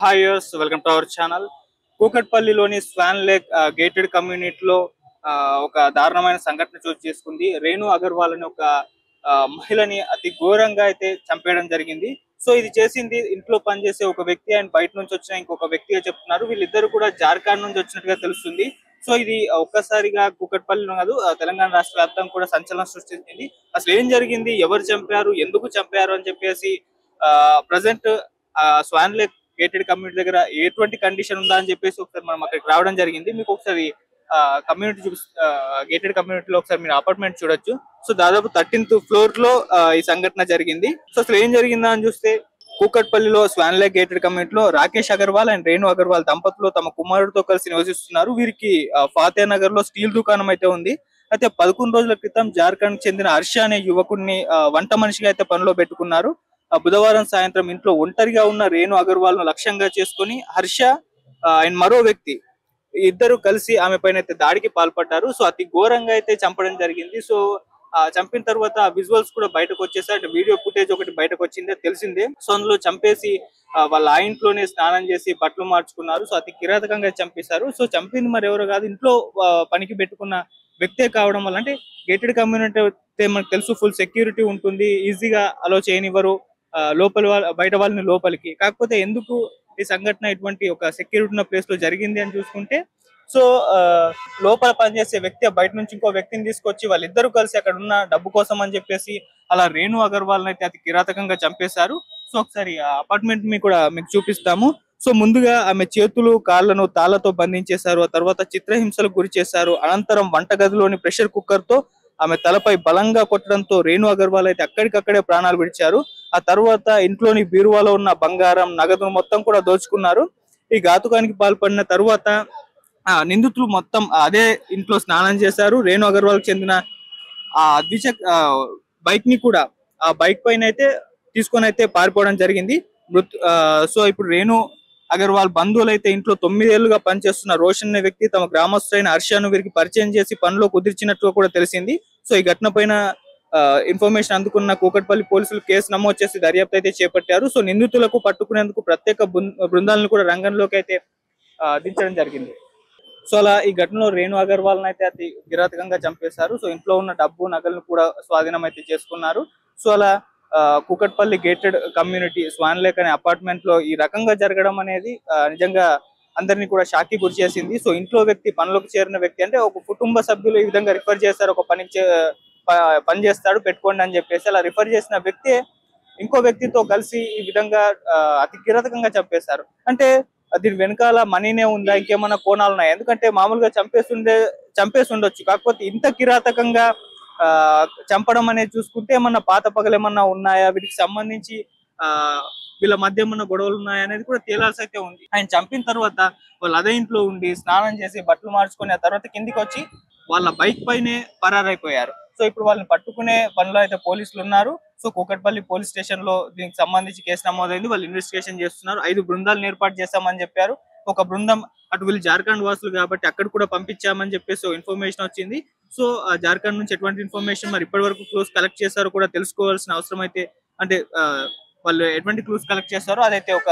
హాయర్స్ welcome to our channel. కూకట్పల్లిలోని Swan Lake gated కమ్యూనిటీలో ఒక దారుణమైన సంఘటన చోటు చేసుకుంది. రేణు అగర్వాల్ అని ఒక మహిళని అతి ఘోరంగా అయితే చంపేయడం జరిగింది. సో ఇది చేసింది ఇంట్లో పనిచేసే ఒక వ్యక్తి అండ్ బయట నుంచి వచ్చిన ఇంకొక వ్యక్తిగా చెప్తున్నారు. వీళ్ళిద్దరు కూడా జార్ఖండ్ నుంచి వచ్చినట్టుగా తెలుస్తుంది. సో ఇది ఒక్కసారిగా కూకట్పల్లిలో కాదు, తెలంగాణ రాష్ట్ర వ్యాప్తంగా కూడా సంచలనం సృష్టించింది. అసలు ఏం జరిగింది, ఎవరు చంపారు, ఎందుకు చంపారు అని చెప్పేసి present Schwann Lake gated community దగ్గర ఎటువంటి కండిషన్ ఉందా అని చెప్పేసి ఒకసారి మనం అక్కడికి రావడం జరిగింది. మీకు ఒకసారి కమ్యూనిటీ గేటెడ్ కమ్యూనిటీలో ఒకసారి మీరు అపార్ట్మెంట్ చూడొచ్చు. సో దాదాపు 13th ఫ్లోర్ లో ఈ సంఘటన జరిగింది. సో అసలు ఏం జరిగిందా అని చూస్తే, కూకట్పల్లిలో స్వాన్ లేక్ గేటెడ్ కమ్యూనిటీలో రాకేష్ అగర్వాల్ అండ్ రేణు అగర్వాల్ దంపతులు తమ కుమారుడితో కలిసి నివసిస్తున్నారు. వీరికి ఫాతే నగర్ లో స్టీల్ దుకాణం అయితే ఉంది. అయితే 11 రోజుల క్రితం జార్ఖండ్ చెందిన హర్ష అనే యువకుడిని వంట మనిషిగా అయితే పనిలో పెట్టుకున్నారు. బుధవారం సాయంత్రం ఇంట్లో ఒంటరిగా ఉన్న రేణు అగర్వాల్ ను లక్ష్యంగా చేసుకుని హర్ష అండ్ మరో వ్యక్తి ఇద్దరు కలిసి ఆమె పైన అయితే దాడికి పాల్పడ్డారు. సో అతి ఘోరంగా అయితే చంపడం జరిగింది. సో చంపిన తర్వాత విజువల్స్ కూడా బయటకు వచ్చేసాయి. వీడియో ఫుటేజ్ ఒకటి బయటకు వచ్చిందే తెలిసిందే. సో అందులో చంపేసి వాళ్ళ ఆ ఇంట్లోనే స్నానం చేసి బట్టలు మార్చుకున్నారు. సో అతి కిరాతకంగా చంపేశారు. సో చంపింది మరి ఎవరో కాదు, ఇంట్లో పనికి పెట్టుకున్న వ్యక్తే కావడం వల్ల, అంటే గేటెడ్ కమ్యూనిటీ అయితే మనకు తెలుసు, ఫుల్ సెక్యూరిటీ ఉంటుంది, ఈజీగా అలో చేయనివ్వరు లోపల బయట వాళ్ళని లోపలికి. కాకపోతే ఎందుకు ఈ సంఘటన ఇటువంటి ఒక సెక్యూరిటీ ఉన్న ప్లేస్ లో జరిగింది అని చూసుకుంటే, సో లోపల పనిచేసే వ్యక్తి బయట నుంచి ఇంకో వ్యక్తిని తీసుకొచ్చి వాళ్ళిద్దరూ కలిసి అక్కడ ఉన్న డబ్బు కోసం అని చెప్పేసి అలా రేణు అగర్వాల్ అయితే అతి కిరాతకంగా చంపేశారు. సో ఒకసారి ఆ అపార్ట్మెంట్ మీకు చూపిస్తాము. సో ముందుగా ఆమె చేతులు కాళ్లను తాళ్లతో బంధించేశారు. ఆ తర్వాత చిత్రహింసలకు గురి చేశారు. అనంతరం వంటగదిలోని ప్రెషర్ కుక్కర్ తో ఆమె తలపై బలంగా కొట్టడంతో రేణు అగర్వాల్ అయితే అక్కడికక్కడే ప్రాణాలు విడిచారు. ఆ తర్వాత ఇంట్లోని బీరువాలో ఉన్న బంగారం, నగదును మొత్తం కూడా దోచుకున్నారు. ఈ ఘాతుకానికి పాల్పడిన తరువాత నిందితులు మొత్తం అదే ఇంట్లో స్నానం చేశారు. రేణు అగర్వాల్ చెందిన ఆ ద్విచక్ బైక్ ని కూడా ఆ బైక్ పైన అయితే తీసుకొని అయితే పారిపోవడం జరిగింది. సో ఇప్పుడు రేణు అగర్వాల్ బంధువులు అయితే ఇంట్లో 9 ఏళ్లుగా పనిచేస్తున్న రోషన్ అనే వ్యక్తి తమ గ్రామస్తులైన హర్షను వీరికి పరిచయం చేసి పనిలో కుదిర్చినట్లు కూడా తెలిసింది. సో ఈ ఘటన పైన ఇన్ఫర్మేషన్ అందుకున్న కూకట్పల్లి పోలీసులు కేసు నమోదు చేసి దర్యాప్తు అయితే చేపట్టారు. సో నిందితులకు పట్టుకునేందుకు ప్రత్యేక బృందాలను కూడా రంగంలోకి అయితే దించడం జరిగింది. సో అలా ఈ ఘటనలో రేణు అగర్వాల్ అయితే అతి కిరాతకంగా చంపేశారు. సో ఇంట్లో ఉన్న డబ్బు నగలను కూడా స్వాధీనం అయితే చేసుకున్నారు. సో అలా Kukatpally gated community Swan Lake అనే అపార్ట్మెంట్ లో ఈ రకంగా జరగడం అనేది నిజంగా అందరినీ కూడా షాక్ కి గురి చేసింది. సో ఇంట్లో వ్యక్తి, పనిలోకి చేరిన వ్యక్తి, అంటే ఒక కుటుంబ సభ్యులు ఈ విధంగా రిఫర్ చేశారు, ఒక పని చేస్తాడు పెట్టుకోండి అని చెప్పేసి అలా రిఫర్ చేసిన వ్యక్తి ఇంకో వ్యక్తితో కలిసి ఈ విధంగా అతి కిరాతకంగా చంపేశారు. అంటే దీని వెనకాల మనీనే ఉందా, ఇంకేమన్నా కోణాలు ఉన్నాయా? ఎందుకంటే మామూలుగా చంపేసి ఉండొచ్చు, కాకపోతే ఇంత కిరాతకంగా చంపడం అనేది చూసుకుంటే ఏమన్నా పాత పగలు ఏమన్నా ఉన్నాయా, వీటికి సంబంధించి వీళ్ళ మధ్య ఏమన్నా గొడవలు ఉన్నాయా అనేది కూడా తేలాల్సి అయితే ఉంది. ఆయన చంపిన తర్వాత వాళ్ళు అదే ఇంట్లో ఉండి స్నానం చేసి బట్టలు మార్చుకొని ఆ తర్వాత కిందికి వచ్చి వాళ్ళ బైక్ పైనే పరారైపోయారు. సో ఇప్పుడు వాళ్ళని పట్టుకునే పనిలో అయితే పోలీసులు ఉన్నారు. సో కూకట్పల్లి పోలీస్ స్టేషన్ లో దీనికి సంబంధించి కేసు నమోదైంది. వాళ్ళు ఇన్వెస్టిగేషన్ చేస్తున్నారు. 5 బృందాలను ఏర్పాటు చేస్తామని చెప్పారు. ఒక బృందం అటు వీళ్ళు జార్ఖండ్ వాసులు కాబట్టి అక్కడ కూడా పంపించామని చెప్పేసి ఇన్ఫర్మేషన్ వచ్చింది. సో జార్ఖండ్ నుంచి ఎటువంటి ఇన్ఫర్మేషన్ మరి ఇప్పటి వరకు క్లూస్ కలెక్ట్ చేశారో కూడా తెలుసుకోవాల్సిన అవసరం అయితే, అంటే వాళ్ళు ఎటువంటి క్లూస్ కలెక్ట్ చేస్తారో అదైతే ఒక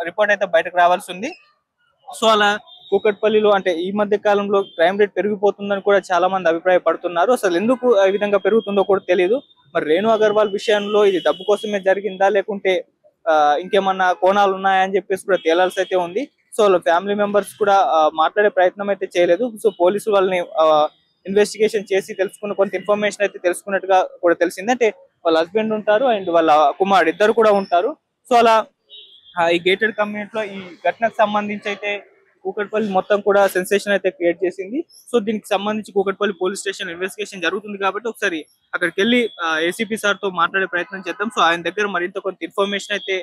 రిపోర్ట్ అయితే బయటకు రావాల్సి ఉంది. సో అలా కూకట్పల్లిలో అంటే ఈ మధ్య కాలంలో క్రైమ్ రేట్ పెరిగిపోతుందని కూడా చాలా మంది అభిప్రాయపడుతున్నారు. అసలు ఎందుకు ఈ విధంగా పెరుగుతుందో కూడా తెలియదు. మరి రేణు అగర్వాల్ విషయంలో ఇది డబ్బు కోసమే జరిగిందా, లేకుంటే ఇంకేమన్నా కోణాలు ఉన్నాయా అని చెప్పేసి కూడా తేలాల్సి అయితే ఉంది. సో వాళ్ళ ఫ్యామిలీ మెంబర్స్ కూడా మాట్లాడే ప్రయత్నం అయితే చేయలేదు. సో పోలీసులు వాళ్ళని ఇన్వెస్టిగేషన్ చేసి తెలుసుకున్న కొంత ఇన్ఫర్మేషన్ అయితే తెలుసుకున్నట్టుగా కూడా తెలిసింది. అంటే వాళ్ళ హస్బెండ్ ఉంటారు అండ్ వాళ్ళ కుమారుడు ఇద్దరు కూడా ఉంటారు. సో అలా ఈ గేటెడ్ కమ్యూనిటీలో ఈ ఘటనకు సంబంధించి అయితే కూకట్పల్లి మొత్తం కూడా సెన్సేషన్ అయితే క్రియేట్ చేసింది. సో దీనికి సంబంధించి కూకట్పల్లి పోలీస్ స్టేషన్ ఇన్వెస్టిగేషన్ జరుగుతుంది కాబట్టి ఒకసారి అక్కడికి వెళ్ళి ఏసీపీ సార్ తో మాట్లాడే ప్రయత్నం చేద్దాం. సో ఆయన దగ్గర మరింత కొంత ఇన్ఫర్మేషన్ అయితే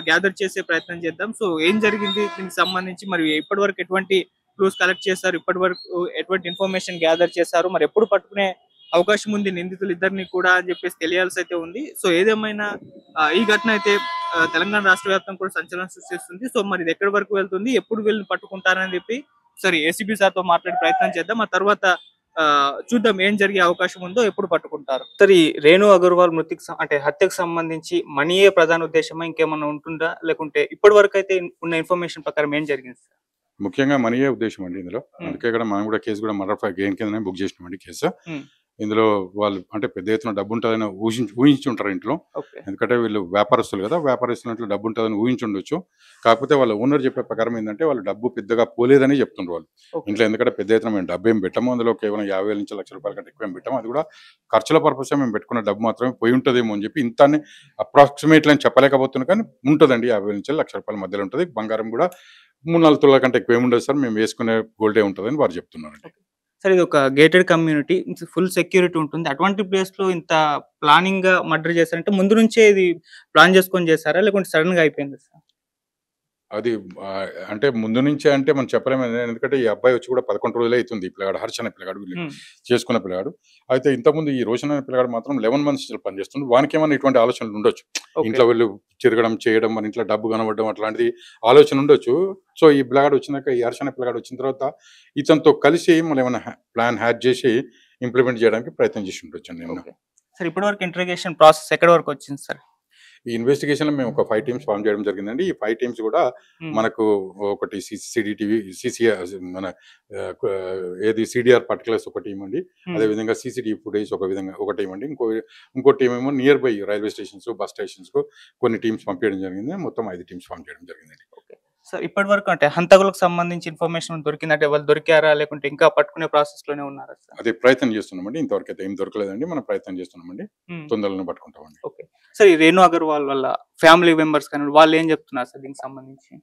గ్యాదర్ చేసే ప్రయత్నం చేద్దాం. సో ఏం జరిగింది దీనికి సంబంధించి, మరి ఇప్పటి వరకు ఎటువంటి క్లూస్ కలెక్ట్ చేశారు, ఇప్పటి వరకు ఎటువంటి ఇన్ఫర్మేషన్ గ్యాదర్ చేశారు, మరి ఎప్పుడు పట్టుకునే అవకాశం ఉంది నిందితులు ఇద్దరిని కూడా అని చెప్పేసి తెలియాల్సి అయితే ఉంది. సో ఏదేమైనా ఈ ఘటన అయితే తెలంగాణ రాష్ట్ర వ్యాప్తంగా కూడా సంచలనం సృష్టిస్తుంది. సో మరి ఇది ఎక్కడి వరకు వెళ్తుంది, ఎప్పుడు వీళ్ళని పట్టుకుంటారని చెప్పి సరే ఏసీబీ సార్ తో మాట్లాడే ప్రయత్నం చేద్దాం. ఆ తర్వాత చూద్దాం ఏం జరిగే అవకాశం ఉందో, ఎప్పుడు పట్టుకుంటారు. సరే, ఈ రేణు అగర్వాల్ అంటే హత్యకు సంబంధించి మనీయే ప్రధాన ఉద్దేశమా, ఇంకేమన్నా ఉంటుందా? లేకుంటే ఇప్పటి వరకు అయితే ఉన్న ఇన్ఫర్మేషన్ ప్రకారం ఏం జరిగింది సార్? ముఖ్యంగా మనీయే ఉద్దేశం అండి ఇందులో. హ్మ్. అందుకే కూడా మనం కూడా కేసు కూడా మర్డర్ ఫర్ గెయిన్ కిందనే బుక్ చేసినామండి కేసు. హ్మ్. ఇందులో వాళ్ళు అంటే పెద్ద ఎత్తున డబ్బు ఉంటుందని ఊహించి ఉంటారు ఇంట్లో. ఓకే. ఎందుకంటే వీళ్ళు వ్యాపారస్తులు కదా, వ్యాపారస్తుల ఇంట్లో డబ్బు ఉంటుందని ఊహించుండొచ్చు. కాకపోతే వాళ్ళ ఓనర్ చెప్పే ప్రకారం ఏంటంటే వాళ్ళు డబ్బు పెద్దగా పోలేదని చెప్తుండ్రు వాళ్ళు ఓకే. ఇంట్లో. ఎందుకంటే పెద్ద ఎత్తున మేము డబ్బు ఏం పెట్టాము, అందులో కేవలం 50,000 నుంచి ₹1,00,000 కంటే ఎక్కువ ఏం పెట్టాము. అది కూడా ఖర్చుల పర్పస్ మేము పెట్టుకున్న డబ్బు మాత్రమే పోయి ఉంటుందేమో అని చెప్పి ఇంత అప్రాక్సిమేట్లీ అని చెప్పలేకపోతున్నా, కానీ ఉంటుందండి 50,000 నుంచి ₹1,00,000 మధ్యలో ఉంటుంది. బంగారం కూడా 3-4 తులాల కంటే ఎక్కువ ఏముండదు సార్, మేము వేసుకునే గోల్డే ఉంటుందని వారు చెప్తున్నారండి. సార్, ఇది ఒక గేటెడ్ కమ్యూనిటీ, ఫుల్ సెక్యూరిటీ ఉంటుంది. అటువంటి ప్లేస్‌లో ఇంత ప్లానింగ్‌గా మర్డర్ చేశారంటే ముందు నుంచే ఇది ప్లాన్ చేసుకొని చేసారా? లేకుంటే సడెన్‌గా అయిపోయిందా సార్? అది అంటే ముందు నుంచే అంటే మనం చెప్పలేము. ఎందుకంటే ఈ అబ్బాయి వచ్చి కూడా 11 రోజులే అయితుంది. ఈ పిల్లగాడు హర్ష అనే పిల్లగాడు వీళ్ళు హ్మ్. చేసుకున్న పిల్లగాడు. అయితే ఇంతకుముందు ఈ రోషన్ అనే పిల్లగాడు మాత్రం 11 మంత్స్ నుంచి పనిచేస్తుండు. వానికేమన్నా ఇటువంటి ఆలోచనలు ఉండొచ్చు. ఓకే. ఇంట్లో వీళ్ళు తిరగడం, చేయడం, మన ఇంట్లో డబ్బు కనబడడం అట్లాంటిది ఆలోచన ఉండొచ్చు. సో ఈ పిల్లగాడు వచ్చినాక, ఈ హర్ష అనే పిల్లగాడు వచ్చిన తర్వాత ఇతనితో కలిసి మనం ఏమన్నా ప్లాన్ హ్యాక్ చేసి ఇంప్లిమెంట్ చేయడానికి ప్రయత్నం చేసి ఉండొచ్చండి నేను. ఓకే. సార్, ఇప్పటివరకు ఇంటెరోగేషన్ ప్రాసెస్ ఎక్కడి వరకు వచ్చింది సార్? ఈ ఇన్వెస్టిగేషన్‌లో మేము ఒక 5 టీమ్స్ ఫార్మ్ చేయడం జరిగిందండి. ఈ 5 టీమ్స్ కూడా హ్మ్. మనకు ఒకటి సీడీటీవీ, మన ఏది సీడీఆర్ పర్టిక్యులర్స్ ఒక టీమ్ అండి. హ్మ్. అదేవిధంగా సీసీటీవీ ఫుటేజ్ ఒక టీమ్ అండి. ఇంకో టీమ్ ఏమో near by railway stations, bus స్టేషన్స్‌కు కొన్ని టీమ్స్ పంపించడం జరిగింది. మొత్తం 5 టీమ్స్ ఫార్మ్ చేయడం జరిగిందండి. ఓకే. సార్, ఇప్పటివరకు అంటే హంతకులకు సంబంధించి ఇన్ఫర్మేషన్ దొరికిందంటే వాళ్ళు దొరికారా? లేకుంటే ఇంకా పట్టుకునే ప్రాసెస్‌లోనే ఉన్నారా సార్? అదే ప్రయత్నం చేస్తున్నామండి. ఇంతవరకైతే ఏం దొరకలేదండి. మనం ప్రయత్నం చేస్తున్నామండి. హ్మ్. తొందరలోనే పట్టుకుంటామండి. ఓకే. సార్, ఈ రేణు అగర్వాల్ వాళ్ళ ఫ్యామిలీ మెంబర్స్ కానివ్వండి, వాళ్ళు ఏం చెప్తున్నారు సార్ దీనికి సంబంధించి?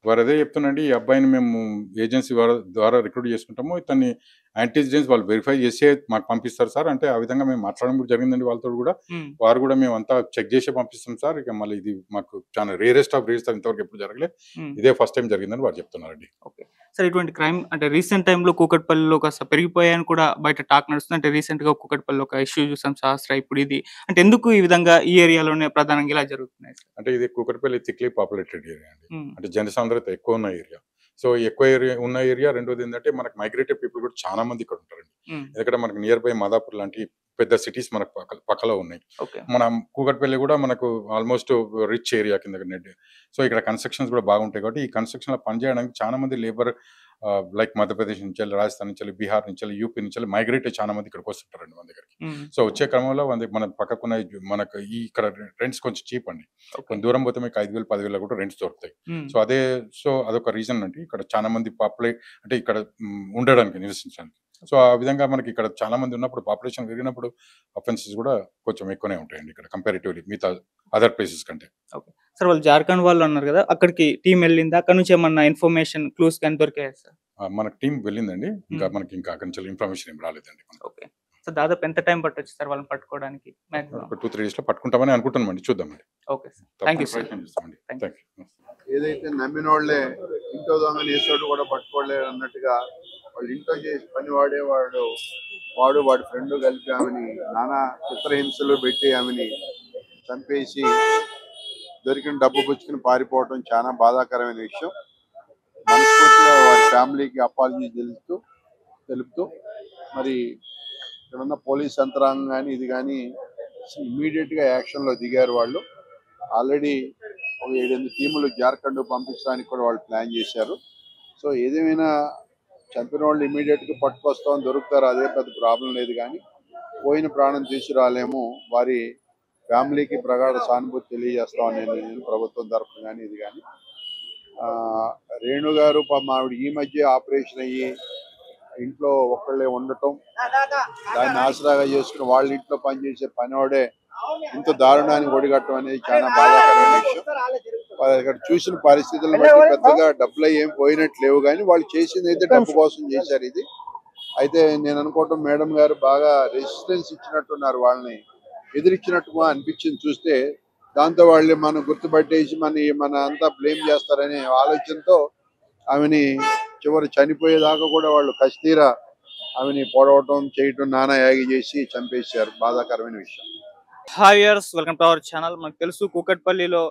వారదే చెప్తున్నానండి. ఈ అబ్బాయిని మేము ఏజెన్సీ ద్వారా రిక్రూట్ చేసుకుంటాము. ఇతన్ని యాంటీజెన్స్ వాళ్ళు వెరిఫై చేసే మాకు పంపిస్తారు సార్. అంటే ఆ విధంగా మేము మాట్లాడడం కూడా జరిగిందండి వాళ్ళతోటి కూడా. హ్మ్. వారు కూడా మేమంతా చెక్ చేసే పంపిస్తాం సార్. ఇక మళ్ళీ ఇది మాకు చాలా రేరెస్ట్ ఆఫ్ రేర్స్, ఇంతవరకు ఎప్పుడు జరగలే. హ్మ్. ఇదే ఫస్ట్ టైం జరిగిందని వారు చెప్తున్నారండి. ఓకే. సార్, ఇటువంటి క్రైమ్ అంటే రీసెంట్ టైమ్‌లో కూకట్పల్లిలో కాస్త పెరిగిపోయాయని కూడా బయట టాక్ నడుస్తుంది. అంటే రీసెంట్‌గా కూకట్పల్లిలో ఒక ఇష్యూ చూసాం, సహస్ర. ఇప్పుడు ఇది అంటే ఎందుకు ఈ విధంగా ఈ ఏరియాలోనే ప్రధానంగా ఇలా జరుగుతున్నాయి సార్? అంటే ఇది కూకట్పల్లి థిక్లీ పాపులేటెడ్ ఏరియా అండి. హ్మ్. అంటే జనసాంద్రత ఎక్కువ ఉన్న ఏరియా. సో ఎక్కువ ఏరియా ఉన్న ఏరియా. రెండోది ఏంటంటే మనకు మైగ్రేటెడ్ పీపుల్ కూడా చాలా మంది ఇక్కడ ఉంటారండి. హ్మ్. ఎందుకంటే మనకు నియర్ బై మాదాపూర్ లాంటి పెద్ద సిటీస్ మనకు పక్కలో ఉన్నాయి. ఓకే. మనం కూకట్పల్లి కూడా మనకు ఆల్మోస్ట్ రిచ్ ఏరియా కింద నెట్. సో ఇక్కడ కన్స్ట్రక్షన్స్ కూడా బాగుంటాయి కాబట్టి ఈ కన్స్ట్రక్షన్‌లో పనిచేయడానికి చాలా మంది లేబర్ లైక్ మధ్యప్రదేశ్ నుంచి, రాజస్థాన్ నుంచి, బీహార్ నుంచి, యూపీ నుంచి మైగ్రేట్ అయ్యి చాలా మంది ఇక్కడికి వస్తుంటారండి మన దగ్గరికి. హ్మ్. సో వచ్చే క్రమంలో మన పక్కకున్న మనకు ఇక్కడ రెంట్స్ కొంచెం చీప్ అండి. ఓకే. కొంచెం దూరం పోతే మీకు 5,000, 10,000 కూడా రెంట్స్ దొరుకుతాయి. హ్మ్. సో అదొక రీజన్ అండి. ఇక్కడ చాలా మంది అంటే ఇక్కడ ఉండడానికి, నివసించడానికి. సో ఆ విధంగా మనకి ఇక్కడ చాలా మంది ఉన్నప్పుడు, పాపులేషన్ పెరిగినప్పుడు అఫెన్సెస్ కూడా కొంచెం ఎక్కువనే ఉంటాయండి ఇక్కడ కంపారిటివ్‌లీ మిగతా అదర్ ప్లేసెస్ కంటే. ఓకే. సార్, వాళ్ళు జార్ఖండ్ వాళ్ళు అన్నారు గదా! అక్కడికి టీమ్ ఎళ్ళిందా? అక్కడి నుంచి ఏమన్నా ఇన్ఫర్మేషన్, క్లూస్ గాని దొరికాయా సార్? మనకు టీమ్ వెళ్ళిందండి. ఇంకా హ్మ్. మనకి అక్కడి నుంచి ఇన్ఫర్మేషన్ ఏం రాలేదండి మనకు. ఓకే. సో, దాదాపు ఎంత టైం పట్టొచ్చు సార్ వాళ్ళని పట్టుకోవడానికి మాక్సిమం? ఒక 2-3 డేస్‌లో పట్టుకుంటామని అనుకుంటున్నామండి. చూద్దామండి. Okay sir. థాంక్ యూ తప్పకుండా సార్. ప్రయత్నం చేస్తామండి. Thank you. Thank you. ఏదైతే నమ్మినోళ్లే ఇంట్లో దొంగని వేసాడు కూడా పట్టుకోలేరు అన్నట్టుగా వాళ్ళు ఇంట్లో చేసి పని వాడు వాడి ఫ్రెండ్ కలిపి ఆమెని నానా చిత్రహింసలు పెట్టి ఆమెని చంపేసి దొరికిన డబ్బు పుచ్చుకుని పారిపోవడం చాలా బాధాకరమైన విషయం. మనస్ఫూర్తిగా వారి ఫ్యామిలీకి అపాలజీ తెలుపుతూ మరి ఇక్కడున్న పోలీస్ యంత్రాంగం కానీ ఇది కానీ ఇమీడియట్ గా యాక్షన్ లో దిగారు. వాళ్ళు ఆల్రెడీ ఒక 7-8 టీములు జార్ఖండ్ పంపించడానికి కూడా వాళ్ళు ప్లాన్ చేశారు. సో ఏదేమైనా చంపిన వాళ్ళు ఇమీడియట్ గా పట్టుకొస్తాం, దొరుకుతారు, అదే పెద్ద ప్రాబ్లం లేదు. కానీ పోయిన ప్రాణం తీసుకురాలేము. వారి ఫ్యామిలీకి ప్రగాఢ సానుభూతి తెలియజేస్తామని నేను ప్రభుత్వం తరఫున కానీ ఇది కానీ. రేణు గారు ఆవిడ ఈ మధ్య ఆపరేషన్ అయ్యి ఇంట్లో ఒక్కళ్ళే ఉండటం, దాన్ని ఆసరాగా చేసుకుని వాళ్ళ ఇంట్లో పనిచేసే పనివాడే ఇంత దారుణానికి ఒడిగట్టడం అనేది చాలా బాధాకరమైన విషయం. ఇక్కడ చూసిన పరిస్థితులను బట్టి పెద్దగా డబ్బులు ఏం పోయినట్టు లేవు, కానీ వాళ్ళు చేసింది అయితే డబ్బు కోసం చేశారు ఇది. అయితే నేను అనుకోవటం మేడం గారు బాగా రెసిస్టెన్స్ ఇచ్చినట్టున్నారు, వాళ్ళని ఎదిరించినట్టుగా అనిపించింది చూస్తే. దాంతో వాళ్ళు మనం గుర్తుపట్టేసి మన అంతా బ్లేమ్ చేస్తారనే ఆలోచనతో ఆమెని చివరి చనిపోయేదాకా కూడా వాళ్ళు కస్తీరా ఆమెని పొడవటం, చేయటం, నానా యాగి చేసి చంపేశారు. బాధాకరమైన విషయం. Hi viewers, welcome to our channel. మనకు తెలుసు కూకట్పల్లిలో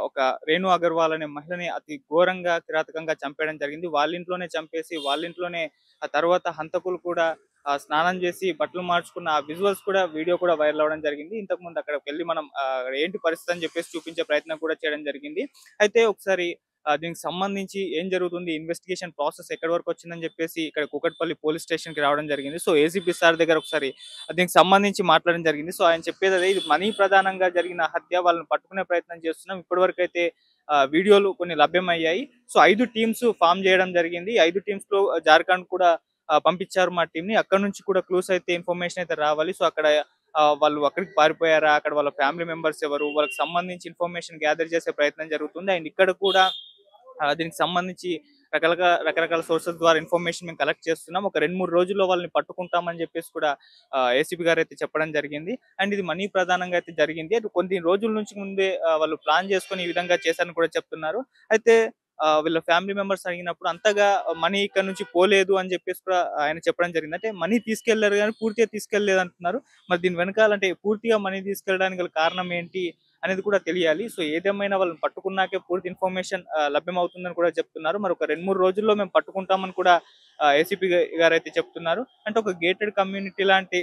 ఒక రేణు అగర్వాల్ అనే మహిళని అతి ఘోరంగా, కిరాతకంగా చంపేయడం జరిగింది. వాళ్ళ ఇంట్లోనే చంపేసి వాళ్ళ ఇంట్లోనే ఆ తర్వాత హంతకులు కూడా స్నానం చేసి బట్టలు మార్చుకున్న ఆ విజువల్స్ కూడా వీడియో కూడా వైరల్ అవ్వడం జరిగింది. ఇంతకు ముందు అక్కడికి వెళ్ళి మనం ఏంటి పరిస్థితి అని చెప్పేసి చూపించే ప్రయత్నం కూడా చేయడం జరిగింది. అయితే ఒకసారి దీనికి సంబంధించి ఏం జరుగుతుంది, ఇన్వెస్టిగేషన్ ప్రాసెస్ ఎక్కడి వరకు వచ్చిందని చెప్పేసి ఇక్కడ కూకట్పల్లి పోలీస్ స్టేషన్ కి రావడం జరిగింది. సో ఏసీపీ సార్ దగ్గర ఒకసారి దీనికి సంబంధించి మాట్లాడడం జరిగింది. సో ఆయన చెప్పేది అదే, ఇది మనీ ప్రధానంగా జరిగిన హత్య, వాళ్ళని పట్టుకునే ప్రయత్నం చేస్తున్నాం. ఇప్పటివరకు అయితే వీడియోలు కొన్ని లభ్యమయ్యాయి. సో 5 టీమ్స్ ఫామ్ చేయడం జరిగింది. 5 టీమ్స్ లో జార్ఖండ్ కూడా పంపించారు మా టీం ని. అక్కడ నుంచి కూడా క్లూస్ అయితే ఇన్ఫర్మేషన్ అయితే రావాలి. సో అక్కడ వాళ్ళు అక్కడికి పారిపోయారా, అక్కడ వాళ్ళ ఫ్యామిలీ మెంబర్స్ ఎవరు, వాళ్ళకి సంబంధించి ఇన్ఫర్మేషన్ గ్యాదర్ చేసే ప్రయత్నం జరుగుతుంది. అండ్ ఇక్కడ కూడా దీనికి సంబంధించి రకరకాల సోర్సెస్ ద్వారా ఇన్ఫర్మేషన్ మేము కలెక్ట్ చేస్తున్నాం. ఒక 2-3 రోజుల్లో వాళ్ళని పట్టుకుంటామని చెప్పేసి కూడా ఏసీపీ గారు అయితే చెప్పడం జరిగింది. అండ్ ఇది మనీ ప్రధానంగా అయితే జరిగింది. అది కొన్ని రోజుల నుంచి ముందే వాళ్ళు ప్లాన్ చేసుకొని ఈ విధంగా చేశారని కూడా చెప్తున్నారు. అయితే వీళ్ళ ఫ్యామిలీ మెంబర్స్ అడిగినప్పుడు అంతగా మనీ ఇక్కడ నుంచి పోలేదు అని చెప్పేసి కూడా ఆయన చెప్పడం జరిగింది. అంటే మనీ తీసుకెళ్లారు కానీ పూర్తిగా తీసుకెళ్లేదు అంటున్నారు. మరి దీని వెనకాల అంటే పూర్తిగా మనీ తీసుకెళ్ళడానికి గల కారణం ఏంటి అనేది కూడా తెలియాలి. సో ఏదేమైనా వాళ్ళని పట్టుకున్నాకే పూర్తి ఇన్ఫర్మేషన్ లభ్యమవుతుందని కూడా చెప్తున్నారు. మరి ఒక 2-3 రోజుల్లో మేము పట్టుకుంటామని కూడా ఏసీపీ గారు అయితే చెప్తున్నారు. అంటే ఒక గేటెడ్ కమ్యూనిటీ లాంటి